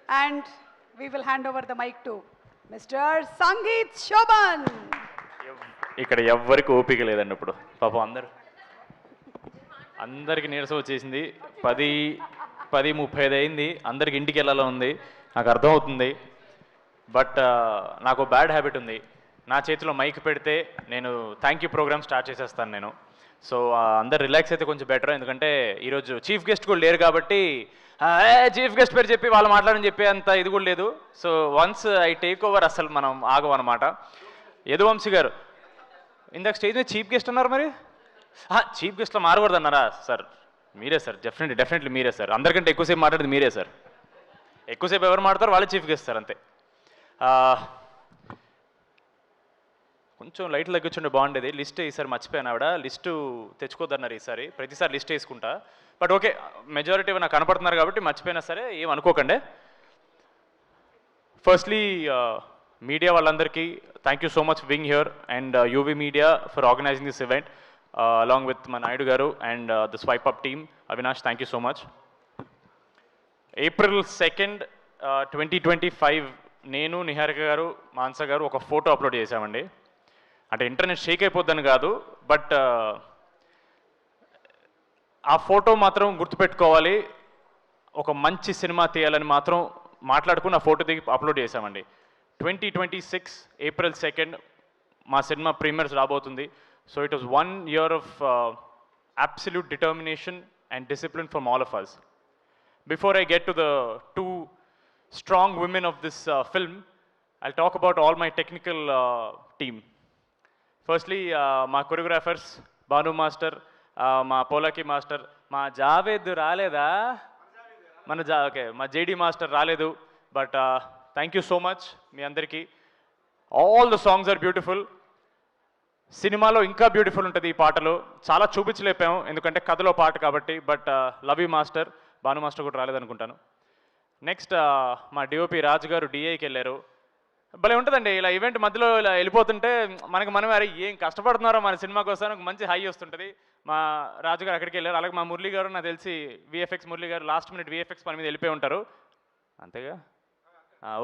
And we will hand over the mic to Mr. Sangeet Shoban. ఇక్కడ ఎవ్వరికి ఓపిక లేదండి ఇప్పుడు పాపం అందరికి నీరసం వచ్చేసింది 10:35 అయింది అందరికి ఇంటికి వెళ్ళాలో ఉంది నాకు అర్థమవుతుంది బట్ నాకు బ్యాడ్ హ్యాబిట్ ఉంది నా చేతిలో మైక్ పెడితే నేను థ్యాంక్ యూ ప్రోగ్రామ్ స్టార్ట్ చేసేస్తాను నేను సో అందరు రిలాక్స్ అయితే కొంచెం బెటర్ ఎందుకంటే ఈరోజు చీఫ్ గెస్ట్ కూడా లేరు కాబట్టి చీఫ్ గెస్ట్ పేరు చెప్పి వాళ్ళు మాట్లాడని చెప్పి అంత ఇది కూడా లేదు so once I take over అసలు మనం ఆగమన్నమాట యదువంశీ గారు ఇందాక స్టేజ్ మీద చీఫ్ గెస్ట్ అన్నారు మరి చీఫ్ గెస్ట్లో మారకూడదు అన్నారా సార్ మీరే సార్ డెఫినెట్లీ మీరే సార్ అందరికంటే ఎక్కువసేపు మాట్లాడేది మీరే సార్ ఎక్కువసేపు ఎవరు మాట్లాడతారు వాళ్ళే చీఫ్ గెస్ట్ సార్ అంతే కొంచెం లైట్లు తగ్గించుండే బాగుండేది లిస్ట్ ఈసారి మర్చిపోయాను ఆవిడ లిస్టు తెచ్చుకోద్దన్నారు ఈసారి ప్రతిసారి లిస్ట్ వేసుకుంటా బట్ ఓకే మెజారిటీ నాకు కనపడుతున్నారు కాబట్టి మర్చిపోయినా సరే ఏం అనుకోకండి ఫస్ట్లీ మీడియా వాళ్ళందరికీ thank you so much being here and UV media for organising this event along with మా Naidu garu and the swipe up team Avinash thank you so much April 2nd, 2025 నేను నిహారిక గారు మాన్స గారు ఒక ఫోటో అప్లోడ్ చేశామండి అంటే ఇంటర్నెట్ షేక్ అయిపోద్దని కాదు but ఆ ఫోటో మాత్రం గుర్తుపెట్టుకోవాలి ఒక మంచి సినిమా తీయాలని మాత్రం మాట్లాడుకుని ఆ ఫోటో దిగి అప్లోడ్ చేశామండి 2026 April 2nd మా సినిమా ప్రీమియర్స్ రాబోతుంది so it was 1 year of absolute determination and discipline from all of us. Before I get to the two strong women of this film, I'll talk about all my technical team. Firstly, my choreographers, Banu Master, my Polaki Master, my Javed Raleda, okay, my JD Master Raledu, but thank you so much, mi andariki. All the songs are beautiful. సినిమాలో ఇంకా beautiful ఉంటుంది ఈ పాటలు చాలా చూపించలేపాము ఎందుకంటే కథలో పాట కాబట్టి but love you master Bhanu master కూడా రాలేదనుకుంటాను నెక్స్ట్ మా డిఓపి రాజు గారు డిఐకి వెళ్ళారు భలే ఉంటుందండి ఇలా ఈవెంట్ మధ్యలో ఇలా వెళ్ళిపోతుంటే మనం అరే ఏం కష్టపడుతున్నారో మన సినిమా కోసం ఒక మంచి హై వస్తుంటుంది మా రాజు గారు అక్కడికి వెళ్ళారు అలాగే మా మురళి గారు నాకు తెలిసి విఎఫ్ఎక్స్ మురళి గారు లాస్ట్ మినిట్ విఎఫ్ఎక్స్ పని మీద వెళ్ళిపోయి ఉంటారు అంతేగా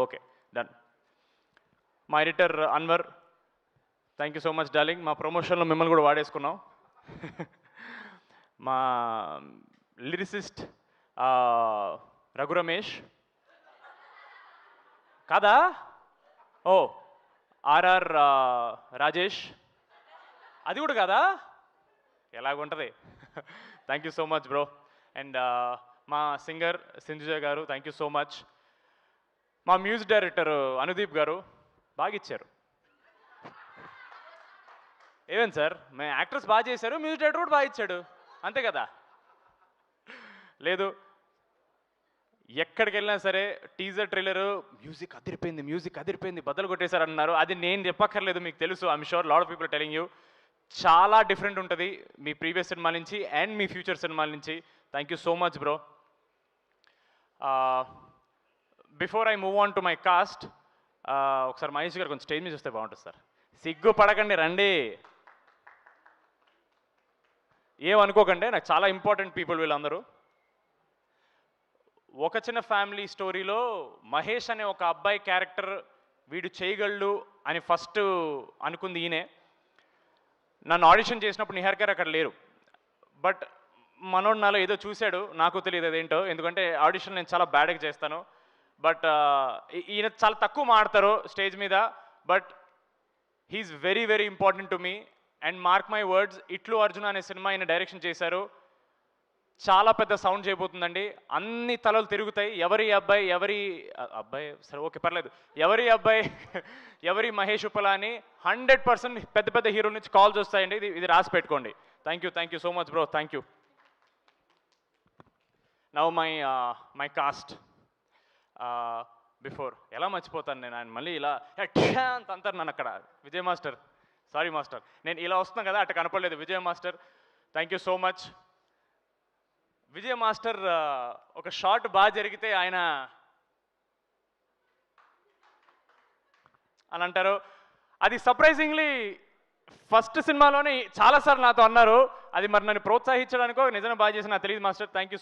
ఓకే డన్ మా editor Anwar thank you so much darling మా ప్రమోషన్లో మిమ్మల్ని కూడా వాడేసుకున్నాం మా లిరిసిస్ట్ రఘు రమేష్ కాదా ఓ ఆర్ఆర్ రాజేష్ అది కూడా కాదా ఎలాగుంటుంది thank you so much bro and మా సింగర్ సింధుజ గారు థ్యాంక్ యూ సో మచ్ మా మ్యూజిక్ డైరెక్టర్ అనుదీప్ గారు బాగా ఇచ్చారు ఏమేం సార్ మేము యాక్టర్స్ బాగా చేశారు మ్యూజిక్ డైరెక్టర్ కూడా బాగా ఇచ్చాడు అంతే కదా లేదు ఎక్కడికి వెళ్ళినా సరే టీజర్ ట్రైలర్ మ్యూజిక్ అదిరిపోయింది బద్దలు కొట్టేశారు అన్నారు అది నేను చెప్పక్కర్లేదు మీకు తెలుసు I'm sure lot of people telling you చాలా డిఫరెంట్ ఉంటుంది మీ ప్రీవియస్ సినిమా నుంచి అండ్ మీ ఫ్యూచర్ సినిమాల నుంచి thank you so much bro before I move on to my cast ఒకసారి మహేష్ గారు కొంచెం స్టేజ్ మీద చూస్తే బాగుంటుంది సార్ సిగ్గు పడకండి రండి ఏమనుకోకండి నాకు చాలా ఇంపార్టెంట్ పీపుల్ వీళ్ళందరూ ఒక చిన్న ఫ్యామిలీ స్టోరీలో మహేష్ అనే ఒక అబ్బాయి క్యారెక్టర్ వీడు చేయగలడు అని ఫస్ట్ అనుకుంది ఈయనే నన్ను ఆడిషన్ చేసినప్పుడు నిహార్ గారు అక్కడ లేరు బట్ మనోడు నాలో ఏదో చూశాడు నాకు తెలియదు అదేంటో ఎందుకంటే ఆడిషన్ నేను చాలా బ్యాడ్గా చేస్తాను బట్ ఈయన చాలా తక్కువ మాడతారు స్టేజ్ మీద but he's very very important to me and mark my words ఇట్లు అర్జున్ అనే సినిమా ఆయన డైరెక్షన్ చేశారు చాలా పెద్ద సౌండ్ చేయబోతుందండి అన్ని తలలు తిరుగుతాయి ఎవరి అబ్బాయి సరే ఓకే పర్లేదు ఎవరి మహేష్ ఉప్పలా అని 100% పెద్ద పెద్ద హీరో నుంచి కాల్స్ వస్తాయండి ఇది రాసి పెట్టుకోండి thank you so much bro thank you now my cast before ఎలా మర్చిపోతాను నేను ఆయన మళ్ళీ ఇలా అంత అంటారు నన్ను అక్కడ విజయ్ మాస్టర్ సారీ మాస్టర్ నేను ఇలా వస్తున్నాను కదా అట్ట కనపడలేదు Vijay master thank you so much Vijay master ఒక షాట్ బాగా జరిగితే ఆయన అని అంటారు అది సర్ప్రైజింగ్లీ ఫస్ట్ సినిమాలోనే చాలాసార్లు నాతో అన్నారు అది మరి నన్ను ప్రోత్సహించడానికో నిజంగా బాగా చేసి నాకు తెలియదు master thank you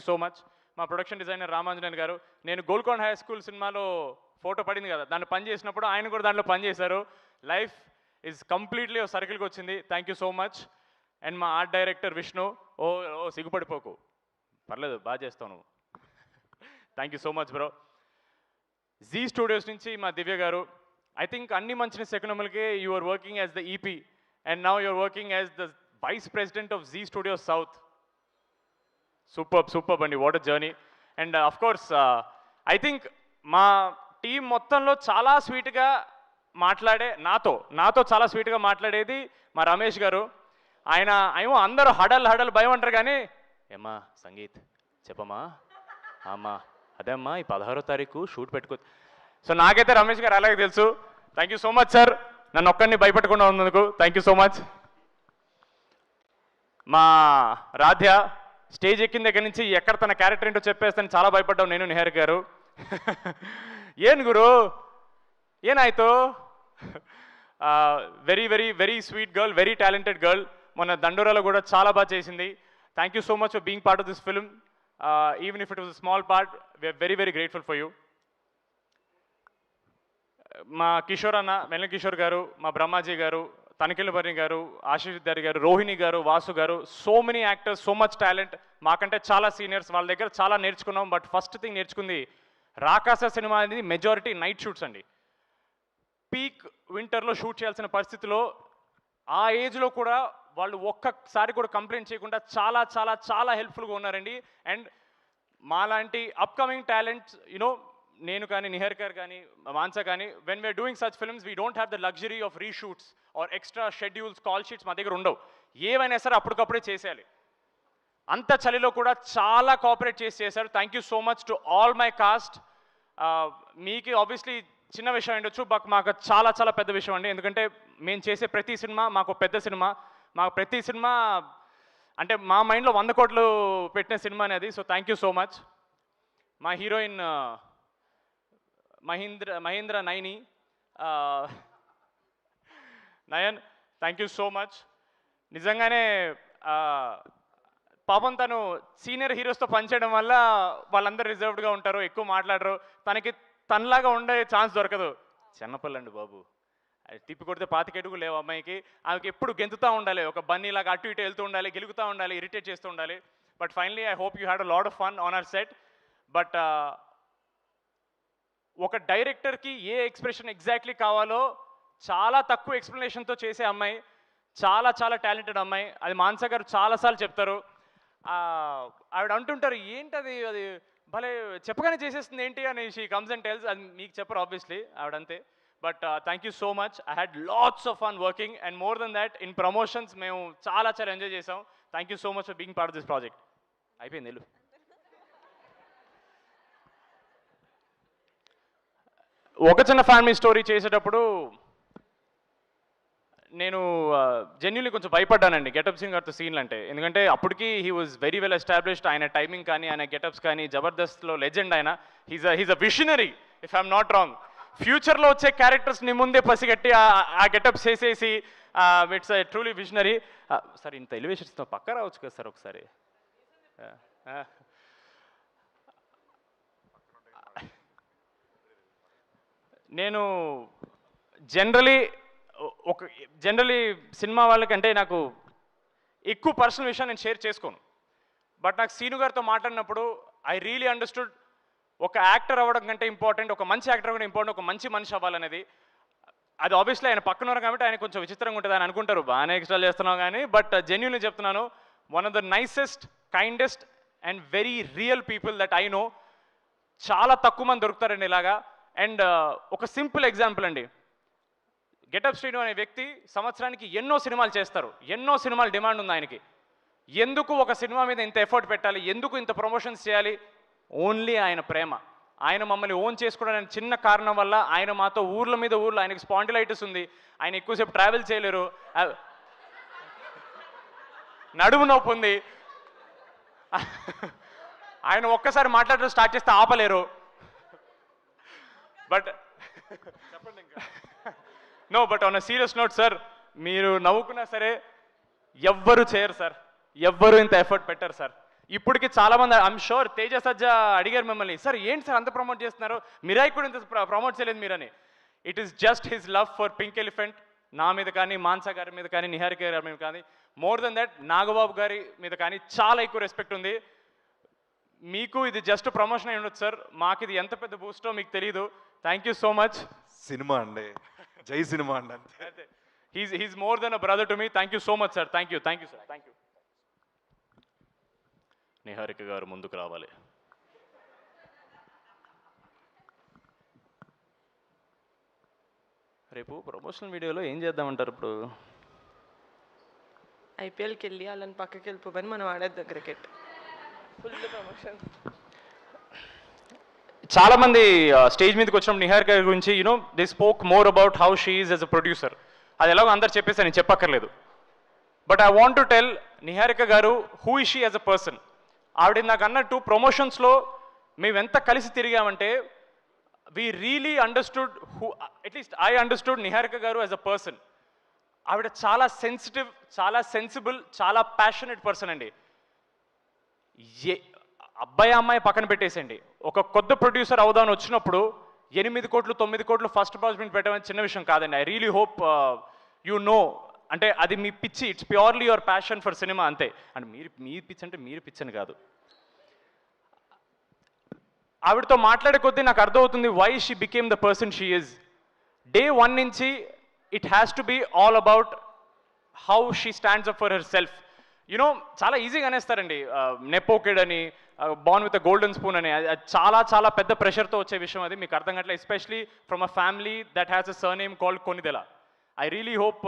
so much మా ప్రొడక్షన్ డిజైనర్ రామాంజనేయన్ గారు. నేను గోల్కొండ హై స్కూల్ సినిమాలో ఫోటో పడింది కదా, దాన్ని పని చేసినప్పుడు ఆయన కూడా దాంట్లో పని చేశారు. లైఫ్ ఈజ్ కంప్లీట్లీ సర్కిల్కి వచ్చింది. Thank you so much. And మా ఆర్ట్ డైరెక్టర్ విష్ణు, ఓ ఓ సిగ్గుపడిపోకు, పర్లేదు బాగా చేస్తావు నువ్వు. Thank you so much bro. Zee studios నుంచి మా దివ్య గారు. ఐ థింక్ అన్ని మంచిన సెకనములకే you are working as the EP and now you are working as the vice president of Zee studios south. Super అండి, what a journey. And of course I think మా team మొత్తంలో చాలా స్వీట్గా మాట్లాడే నాతో చాలా స్వీట్గా మాట్లాడేది మా రమేష్ గారు. ఆయన ఏమో అందరూ హడల్ భయం అంటారు కానీ, ఏమ్మా సంగీత్ చెప్పమ్మా, అమ్మా అదే అమ్మా ఈ 16వ తారీఖు షూట్ పెట్టుకో. సో నాకైతే రమేష్ గారు అలాగే తెలుసు. Thank you so much sir, నన్ను ఒక్కడిని భయపెట్టకుండా ఉన్నందుకు థ్యాంక్ యూ సో మచ్. మా రాధ్య స్టేజ్ ఎక్కిన దగ్గర నుంచి ఎక్కడ తన క్యారెక్టర్ ఏంటో చెప్పేస్తాను చాలా భయపడ్డాం నేను, నిహార్ గారు. ఏన్ గురు ఏనాಯ್ತು? Very very very sweet girl, very talented girl. మొన్న దండోరాలో కూడా చాలా బాగా చేసింది. Thank you so much for being part of this film. Even if it was a small part, we're very very grateful for you. మా కిషోర్ అన్న, వెన్న కిషోర్ గారు, మా బ్రహ్మాజీ గారు, తనిఖీలబర్ని గారు, ఆశీష్ విద్యారి గారు, రోహిణి గారు, వాసు గారు, so many actors, so much talent. మాకంటే చాలా సీనియర్స్, వాళ్ళ దగ్గర చాలా నేర్చుకున్నాం. బట్ ఫస్ట్ థింగ్ నేర్చుకుంది, రాకాస సినిమా అనేది మెజారిటీ నైట్ షూట్స్ అండి. పీక్ వింటర్లో షూట్ చేయాల్సిన పరిస్థితిలో ఆ ఏజ్లో కూడా వాళ్ళు ఒక్కసారి కూడా కంప్లైంట్ చేయకుండా చాలా చాలా చాలా హెల్ప్ఫుల్గా ఉన్నారండి. అండ్ మాలాంటి అప్కమింగ్ టాలెంట్స్ యునో, నేను కానీ, నిహర్ గారు కానీ, మాన్సా కానీ, when we're doing such films we don't have the luxury of reshoots or extra schedules, call sheets మా దగ్గర ఉండవు. ఏవైనా సరే అప్పటికప్పుడే చేసేయాలి. అంత చలిలో కూడా చాలా కోఆపరేట్ చేశారు. Thank you so much to all my cast. మీకు ఆబ్వియస్లీ చిన్న విషయం ఉండొచ్చు, బట్ మాకు చాలా చాలా పెద్ద విషయం అండి. ఎందుకంటే మేము చేసే ప్రతి సినిమా మాకు పెద్ద సినిమా. మాకు ప్రతి సినిమా అంటే మా మైండ్లో 100 కోట్లు పెట్టిన సినిమా అనేది. So thank you so much. మా heroine Mahendra Nayan, thank you so much. నిజంగానే పాపం తను సీనియర్ హీరోస్తో పనిచేయడం వల్ల వాళ్ళందరూ రిజర్వ్డ్గా ఉంటారు, ఎక్కువ మాట్లాడరు. తనలాగా ఉండే ఛాన్స్ దొరకదు. చిన్నపిల్లండి బాబు, తిప్పి కొడితే 25 అడుగులు లేవు అమ్మాయికి. ఆమెకి ఎప్పుడు గెంతుతూ ఉండాలి, ఒక బన్నీలాగా అటు ఇటు వెళ్తూ ఉండాలి, గెలుగుతూ ఉండాలి, ఇరిటేట్ చేస్తూ ఉండాలి. But finally I hope you had a lot of fun on hour set. But ఒక డైరెక్టర్కి ఏ ఎక్స్ప్రెషన్ ఎగ్జాక్ట్లీ కావాలో చాలా తక్కువ ఎక్స్ప్లెనేషన్తో చేసే అమ్మాయి, చాలా చాలా టాలెంటెడ్ అమ్మాయి. అది మాన్సా గారు చాలాసార్లు చెప్తారు. ఆవిడ అంటుంటారు, ఏంటది అది భలే చెప్పగానే చేసేస్తుంది ఏంటి అని. She comes and tells. అది మీకు చెప్పరు ఆబ్వియస్లీ, ఆవిడంతే. But thank you so much. I had lots of fun working and more than that in promotions మేము చాలా చాలా ఎంజాయ్ చేసాం. Thank you so much for being part of this project. అయిపోయింది వెళ్ళు. ఒక చిన్న ఫ్యామిలీ స్టోరీ చేసేటప్పుడు నేను జెన్యున్లీ కొంచెం భయపడ్డానండి గెటప్ సింగ్ గారితో సీన్లు అంటే. ఎందుకంటే అప్పటికి he was very well established. ఆయన టైమింగ్ కానీ, ఆయన గెటప్స్ కానీ, జబర్దస్త్లో లెజెండ్ ఆయన. He's a visionary if I'm not wrong. ఫ్యూచర్లో వచ్చే క్యారెక్టర్స్ని ముందే పసిగట్టి ఆ గెటప్స్ చేసేసి ఇట్స్ ట్రూలీ విషనరీ. సార్ ఇంత ఎలివేషన్స్తో పక్క రావచ్చు కదా సార్ ఒకసారి. నేను జనరలీ సినిమా వాళ్ళకంటే నాకు ఎక్కువ పర్సనల్ విషయం నేను షేర్ చేసుకోను. బట్ నాకు సీను గారితో మాట్లాడినప్పుడు ఐ రియలీ అండర్స్టూడ్ ఒక యాక్టర్ అవ్వడం కంటే ఇంపార్టెంట్, ఒక మంచి యాక్టర్ అవ్వడం ఇంపార్టెంట్, ఒక మంచి మనిషి అవ్వాలనేది. అది ఆబ్వియస్లీ ఆయన పక్కన ఉన్నారు కాబట్టి ఆయన కొంచెం విచిత్రంగా ఉంటుంది అని అనుకుంటారు, బాగానే ఎక్స్ట్రా చేస్తున్నావు కానీ. బట్ జెన్యూన్లీ చెప్తున్నాను, one of the nicest, kindest and very real people that I know. చాలా తక్కువ మంది దొరుకుతారండి ఇలాగా. అండ్ ఒక సింపుల్ ఎగ్జాంపుల్ అండి, గెటప్ శ్రీను అనే వ్యక్తి సంవత్సరానికి ఎన్నో సినిమాలు చేస్తారు, ఎన్నో సినిమాలు డిమాండ్ ఉంది ఆయనకి. ఎందుకు ఒక సినిమా మీద ఇంత ఎఫర్ట్ పెట్టాలి, ఎందుకు ఇంత ప్రమోషన్స్ చేయాలి? ఓన్లీ ఆయన ప్రేమ. ఆయన మమ్మల్ని ఓన్ చేసుకోవడానికి చిన్న కారణం వల్ల ఆయన మాతో ఊర్ల మీద ఊర్లో, ఆయనకి స్పాండిలైటిస్ ఉంది, ఆయన ఎక్కువసేపు ట్రావెల్ చేయలేరు, నడుము నొప్పి ఉంది, ఆయన ఒక్కసారి మాట్లాడడం స్టార్ట్ చేస్తే ఆపలేరు. బట్ చెప్పండి ఇంకా. No, but on a serious note sir, మీరు నవ్వుకున్నా సరే ఎవ్వరు చేయరు సార్, ఎవ్వరు ఇంత ఎఫర్ట్ పెట్టారు సార్. ఇప్పటికి చాలామంది ఐఎమ్ షూర్ తేజ సజ్జా అడిగారు మిమ్మల్ని, సార్ ఏంటి సార్ అంత ప్రమోట్ చేస్తున్నారు, మిరాయి కూడా ఇంత ప్రమోట్ చేయలేదు మీరని. It is just his love for pink elephant, నా మీద కానీ, మాన్సా గారి మీద కానీ, నిహారిక గారి మీద కానీ, మోర్ దెన్ దట్ నాగబాబు గారి మీద కానీ చాలా ఎక్కువ రెస్పెక్ట్ ఉంది. మీకు ఇది జస్ట్ ప్రమోషన్ అయి ఉండొచ్చు సార్, మాకు ఇది ఎంత పెద్ద బూస్టో మీకు తెలియదు. Thank you so much. Cinema అండి, జై సినిమా అండి అంతే. He's more than a brother to me. Thank you so much sir. Thank you sir. Thank you. Niharika గారు ముందుకు రావాలి. రేపు ప్రమోషనల్ వీడియోలో ఏం చేద్దామంటారు ఇప్పుడు? ఐపీఎల్కి వెళ్ళి వాళ్ళని పక్కకి వెళ్ళిపోమని మనం ఆడేద్దాం క్రికెట్. Full promotion. చాలా మంది స్టేజ్ మీదకి వచ్చినప్పుడు నిహారిక గారి గురించి they spoke more about how she is as a producer. అది ఎలాగో అందరు చెప్పేసి నేను చెప్పక్కర్లేదు. But I want to tell Niharika గారు who is she as a person. ఆవిడ నాకు అన్నట్టు ప్రమోషన్స్లో మేము ఎంత కలిసి తిరిగామంటే we really understood who, at least I understood Niharika గారు యాజ్ అ పర్సన్. ఆవిడ చాలా సెన్సిటివ్, చాలా సెన్సిబుల్, చాలా ప్యాషనెట్ పర్సన్ అండి. అబ్బాయి అమ్మాయి పక్కన పెట్టేసండి, ఒక కొత్త ప్రొడ్యూసర్ అవుదామని వచ్చినప్పుడు 8 కోట్లు 9 కోట్లు ఫస్ట్ ప్రాజెక్ట్ పెట్టడం చిన్న విషయం కాదండి. I really hope you no, అంటే అది మీ పిచ్చి, it's purely your passion for cinema అంతే. అంటే మీ పిచ్చి అంటే మీరు పిచ్చి అని కాదు. ఆవిడతో మాట్లాడే కొద్దీ నాకు అర్థమవుతుంది why she became the person she is. Day 1 నుంచి it has to be all about how she stands up for herself. చాలా ఈజీగా అనేస్తారండి నెపోకెడ్ అని, born with a golden spoon అని. చాలా చాలా పెద్ద ప్రెషర్తో వచ్చే విషయం అది, మీకు అర్థం కావట్లేదు. Especially from a family that has a surname called Konidela. I really hope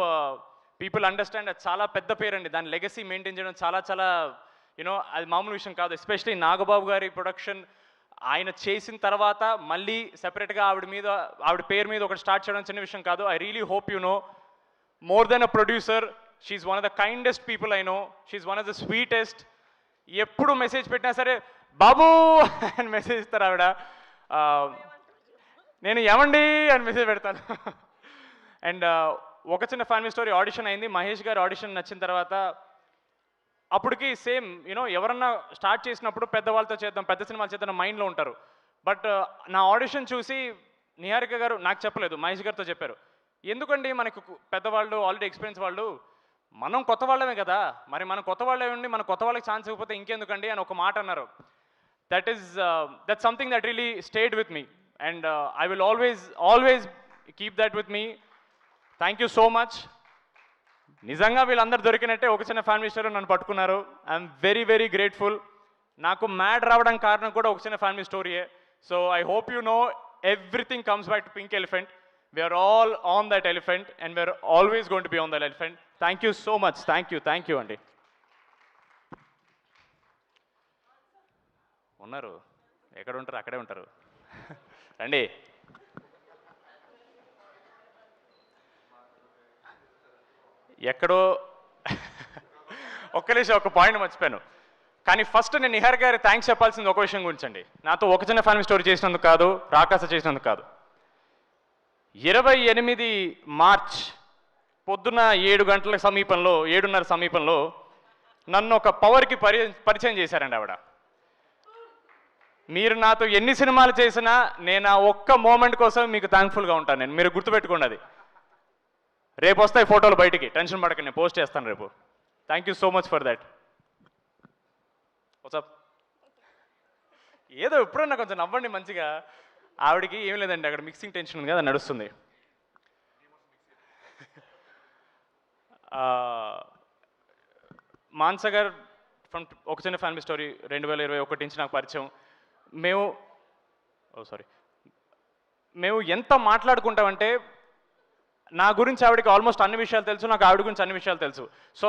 people understand. అది చాలా పెద్ద పేరండి, దాని లెగసీ మెయింటైన్ చేయడం చాలా చాలా అది మామూలు విషయం కాదు. ఎస్పెషలీ నాగబాబు గారి ప్రొడక్షన్ ఆయన చేసిన తర్వాత మళ్ళీ సెపరేట్గా ఆవిడ పేరు మీద ఒకటి స్టార్ట్ చేయడం చిన్న విషయం కాదు. I really hope you know more than a producer, she's one of the kindest people I know. She's one of the sweetest. ఎప్పుడు మెసేజ్ పెట్టినా సరే బాబు అని మెసేజ్ ఇస్తారు ఆవిడ. నేను ఏమండి అని మెసేజ్ పెడతాను. అండ్ ఒక చిన్న ఫ్యామిలీ స్టోరీ, ఆడిషన్ అయింది. మహేష్ గారి ఆడిషన్ నచ్చిన తర్వాత అప్పటికి సేమ్ ఎవరన్నా స్టార్ట్ చేసినప్పుడు పెద్దవాళ్ళతో చేద్దాం, పెద్ద సినిమాలు చేద్దాం మైండ్లో ఉంటారు. బట్ నా ఆడిషన్ చూసి నిహారిక గారు నాకు చెప్పలేదు, మహేష్ గారితో చెప్పారు. ఎందుకండి మనకు పెద్దవాళ్ళు ఆల్రెడీ ఎక్స్పీరియన్స్ వాళ్ళు, మనం కొత్త వాళ్ళమే కదా, మరి మనం కొత్త వాళ్ళే ఉండి మన కొత్త వాళ్ళకి ఛాన్స్ ఇవ్వకపోతే ఇంకెందుకండి అని ఒక మాట అన్నారు. That something that really stayed with me and I will always keep that with me. Thank you so much. నిజంగా వీళ్ళందరూ దొరికినట్టే ఒక చిన్న ఫ్యామిలీ స్టోరీ నన్ను పట్టుకున్నారు. I'm very very grateful. నాకు మ్యాడ్ రావడానికి కారణం కూడా ఒక చిన్న ఫ్యామిలీ స్టోరీయే. So I hope you know everything comes back to pink elephant. We are all on that elephant and we are always going to be on that elephant. Thank you so much. Thank you అండి. ఉన్నారు, ఎక్కడ ఉంటారు అక్కడే ఉంటారు. రండి. ఎక్కడో ఒక్క నిమిషం, ఒక పాయింట్ మర్చిపోయాను. కానీ ఫస్ట్ నేను నిహారిక గారి థ్యాంక్స్ చెప్పాల్సింది ఒక విషయం గురించి అండి. నాతో ఒక చిన్న ఫ్యామిలీ స్టోరీ చేసినందుకు కాదు, రాకాస చేసినందుకు కాదు. 28 మార్చ్ పొద్దున్న 7:30 సమీపంలో నన్ను ఒక పవర్కి పరిచయం చేశారండి ఆవిడ. మీరు నాతో ఎన్ని సినిమాలు చేసినా నేను ఆ ఒక్క మూమెంట్ కోసం మీకు థ్యాంక్ఫుల్గా ఉంటాను. నేను మీరు గుర్తుపెట్టుకోండి అది. రేపు వస్తాయి ఫోటోలు బయటికి, టెన్షన్ పడకండి, నేను పోస్ట్ చేస్తాను రేపు. Thank you so much for that. WhatsApp ఏదో ఎప్పుడన్నా కొంచెం నవ్వండి మంచిగా. ఆవిడకి ఏం లేదండి, అక్కడ మిక్సింగ్ టెన్షన్ ఉంది కదా, నడుస్తుంది. మాన్సా గారు ఫ్రమ్ ఒక చిన్న ఫ్యామిలీ స్టోరీ 2021 నుంచి నాకు పరిచయం. మేము ఎంత మాట్లాడుకుంటామంటే నా గురించి ఆవిడకి ఆల్మోస్ట్ అన్ని విషయాలు తెలుసు, నాకు ఆవిడ గురించి అన్ని విషయాలు తెలుసు. So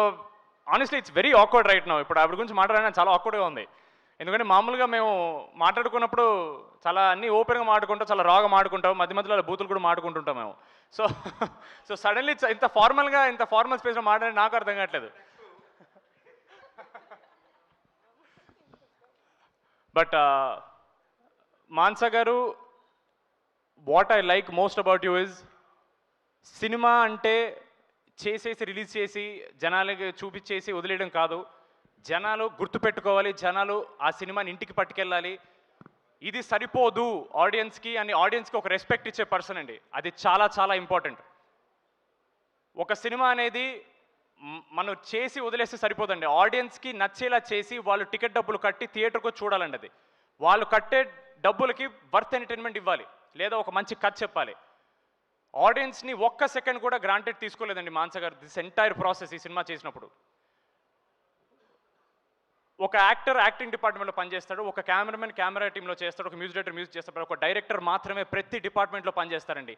honestly it's very awkward right now. ఇప్పుడు ఆవిడ గురించి మాట్లాడడానికి చాలా ఆక్వర్డ్గా ఉంది. ఎందుకంటే మామూలుగా మేము మాట్లాడుకున్నప్పుడు చాలా అన్నీ ఓపెన్గా మాట్లాడుకుంటాం, చాలా రాగా మాట్లాడుకుంటాం, మధ్య మధ్యలో బూతులు కూడా మాట్లాడుకుంటుంటాం మేము. సో సడన్లీ ఇంత ఫార్మల్ స్పేస్లో మాట్లాడి నాకు అర్థం కావట్లేదు. బట్ మాన్సా గారు, what I like most about you is, cinema అంటే చేసేసి రిలీజ్ చేసి జనాలకి చూపించేసి వదిలేయడం కాదు. జనాలు గుర్తుపెట్టుకోవాలి, జనాలు ఆ సినిమాని ఇంటికి పట్టుకెళ్ళాలి. ఇది సరిపోదు ఆడియన్స్కి అని, ఆడియన్స్కి ఒక రెస్పెక్ట్ ఇచ్చే పర్సన్ అండి. అది చాలా చాలా ఇంపార్టెంట్. ఒక సినిమా అనేది మనం చేసి వదిలేస్తే సరిపోదండి. ఆడియన్స్కి నచ్చేలా చేసి వాళ్ళు టికెట్ డబ్బులు కట్టి థియేటర్కు వచ్చి చూడాలండి. అది వాళ్ళు కట్టే డబ్బులకి వర్త్ ఎంటర్టైన్మెంట్ ఇవ్వాలి, లేదా ఒక మంచి కథ చెప్పాలి. ఆడియన్స్ని ఒక్క సెకండ్ కూడా గ్రాంటెడ్ తీసుకోలేదండి మాన్స గారు దిస్ ఎంటైర్ ప్రాసెస్. ఈ సినిమా చేసినప్పుడు ఒక యాక్టర్ యాక్టింగ్ డిపార్ట్మెంట్లో పనిచేస్తాడు, ఒక కెమెరామెన్ కెమెరా టీంలో చేస్తాడు, ఒక మ్యూజిక్ డైరెక్టర్ మ్యూజిక్ చేస్తాడు, ఒక డైరెక్టర్ మాత్రమే ప్రతి డిపార్ట్మెంట్లో పనిచేస్తారండి.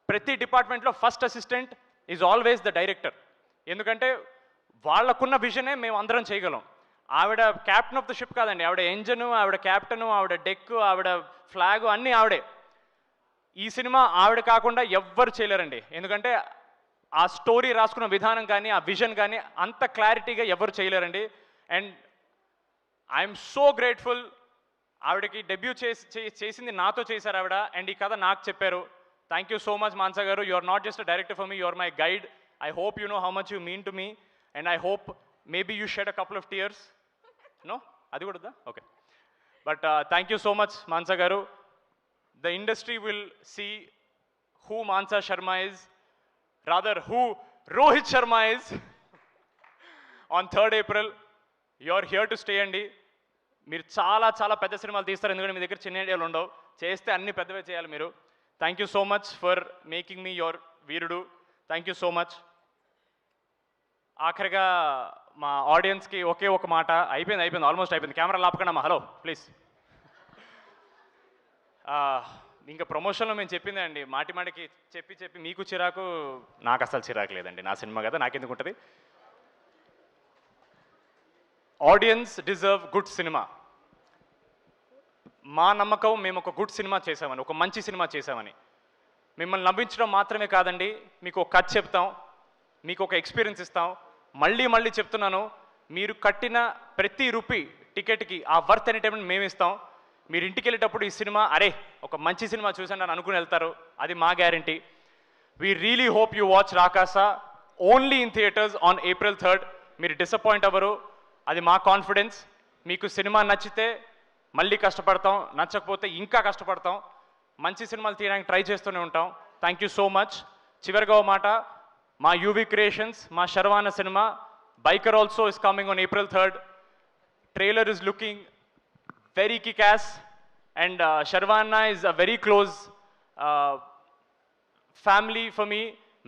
ప్రతి డిపార్ట్మెంట్లో first assistant is always the director. ఎందుకంటే వాళ్ళకున్న విజనే మేము అందరం చేయగలం. ఆవిడ క్యాప్టెన్ ఆఫ్ ద షిప్ కాదండి, ఆవిడ ఎంజను, ఆవిడ క్యాప్టెను, ఆవిడ డెక్, ఆవిడ ఫ్లాగు అన్నీ ఆవిడే. ఈ సినిమా ఆవిడ కాకుండా ఎవ్వరు చేయలేరండి. ఎందుకంటే ఆ స్టోరీ రాసుకున్న విధానం కానీ, ఆ విజన్ కానీ అంత క్లారిటీగా ఎవరు చేయలేరండి. And I'm so grateful. ఆవిడకి డెబ్యూ చేసింది నాతో చేశారు ఆవిడ, అండ్ ఈ కథ నాకు చెప్పారు. Thank you so much Mansa గారు. You are not just a director for me, you are my guide. I hope you know how much you mean to me, and I hope maybe you shed a couple of tears. No, అది కూడా okay. But thank you so much Mansa గారు. The industry will see who Mansa Sharma is, rather who Rohit Sharma is on 3rd April. You are here to stay అండి. మీరు చాలా చాలా పెద్ద సినిమాలు తీస్తారు, ఎందుకంటే మీ దగ్గర చిన్న ఐడియాలు ఉండవు. చేస్తే అన్ని పెద్దవే చేయాలి మీరు. Thank you so much for making me your Veerudu. Thank you so much. ఆఖరిగా మా ఆడియన్స్కి ఒకే ఒక మాట. అయిపోయింది ఆల్మోస్ట్ అయిపోయింది. కెమెరా లాపకండి అమ్మా. Hello please. ఇంకా ప్రమోషన్లో మేము చెప్పిందే అండి, మాటికి చెప్పి మీకు చిరాకు, నాకు అసలు చిరాకు లేదండి. నా సినిమా కదా, నాకెందుకు ఉంటుంది. Audience deserve good cinema. మా నమ్మకం మేము ఒక గుడ్ సినిమా చేసామని, ఒక మంచి సినిమా చేసామని. మిమ్మల్ని నవ్వించడం మాత్రమే కాదండి, మీకు ఒక కథ చెప్తాం, మీకు ఒక ఎక్స్పీరియన్స్ ఇస్తాం. మళ్ళీ చెప్తున్నాను, మీరు కట్టిన ప్రతి రూపీ టికెట్కి ఆ వర్త్ ఎంటర్టైన్మెంట్ మేము ఇస్తాం. మీరు ఇంటికి వెళ్ళేటప్పుడు ఈ సినిమా అరే ఒక మంచి సినిమా చూసాను అని అనుకుని వెళ్తారు, అది మా guarantee. We really hope you watch Rakasa only in theatres on April 3rd. మీరు డిసప్పాయింట్ అవ్వరు, అది మా కాన్ఫిడెన్స్. మీకు సినిమా నచ్చితే మళ్ళీ కష్టపడతాం, నచ్చకపోతే ఇంకా కష్టపడతాం. మంచి సినిమాలు తీయడానికి ట్రై చేస్తూనే ఉంటాం. Thank you so much. చివరిగా ఓ మాట, మా యూవీ క్రియేషన్స్, మా శర్వాన సినిమా biker also is coming on April 3rd. Trailer is looking very kick-ass, and Sharvana is a very close family for me.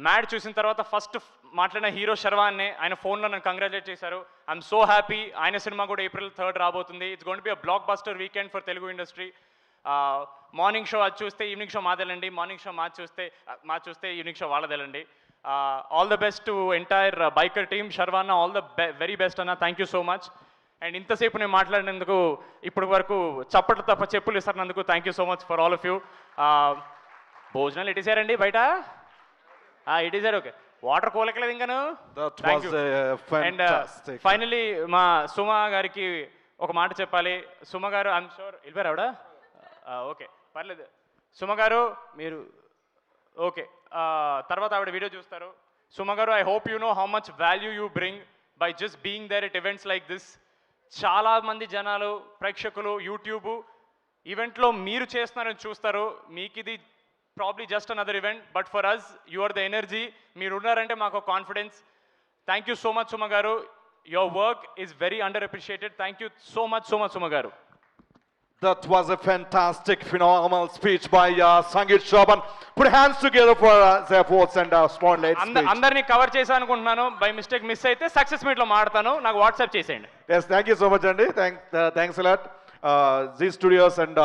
Mad చూసిన తర్వాత ఫస్ట్ మాట్లాడిన హీరో శర్వాన్నే. ఆయన ఫోన్లో నన్ను కంగ్రాచులేట్ చేశారు. I'm so happy. ఆయన సినిమా కూడా April 3rd రాబోతుంది. It's going to be a blockbuster weekend for Telugu industry. Morning show అది చూస్తే ఈవినింగ్ షో మాదేలండి, మార్నింగ్ షో మా చూస్తే ఈవినింగ్ షో వాళ్ళదేలండి. All the best to entire biker team. Sharwana all the very best అన్న. Thank you so much. And ఇంతసేపు నేను మాట్లాడినందుకు, ఇప్పటి వరకు చప్పట్లు తప్ప చెప్పులు ఇస్తున్నందుకు thank you so much for all of you. భోజనాలు ఇటేసారండి బయట? ఇటేసారు. ఓకే, వాటర్ కోలకలేదు ఇంకాను. అండ్ ఫైనలీ మా సుమ గారికి ఒక మాట చెప్పాలి. సుమ గారు, ఐఎమ్ షూర్ వెళ్ళిపోయారు ఆవిడ. ఓకే పర్లేదు. సుమ గారు మీరు ఓకే, తర్వాత ఆవిడ వీడియో చూస్తారు. Suma garu, I hope you know how much value you bring by just being there at events like this. చాలామంది జనాలు, ప్రేక్షకులు యూట్యూబ్ ఈవెంట్లో మీరు చేస్తున్నారని చూస్తారు. మీకు ఇది probably just another event, but for us you are the energy. మీరు ఉన్నారంటే మాకు confidence. Thank you so much Suma గారు. Your work is very under appreciated. Thank you so much Suma గారు. That was a fantastic, phenomenal speech by Sangeet Shravan. Put hands together for their efforts and spotlight speech. అందరినీ cover చేశాను అనుకుంటున్నాను. By mistake miss అయితే success మీట్లో మాడతాను, నాకు WhatsApp చేసేయండి. Yes, thank you so much అండి. Thanks a lot. Zee Studios and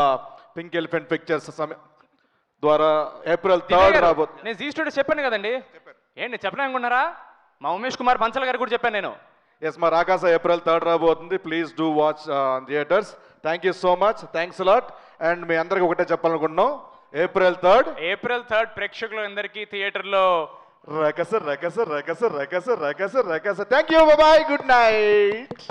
Pink Elephant Pictures ద్వారా April 3rd రాబోతుంది. నేను జీ స్టూడియోస్ చెప్పాను కదండి. ఏంటి చెప్పలే అనుకున్నారా? మా ఉమేష్ కుమార్ బన్సల్ గారు కూడా చెప్పాను నేను. Yes, మా రాకాస April 3rd రాబోతుంది. Please do watch theatres. Thank you so much. Thanks a lot. And మీ అందరికి ఒకటే చెప్పాలనుకుంటున్నాం, April 3rd ప్రేక్షకులు అందరికీ థియేటర్లో Rakasa. Thank you, bye, good night.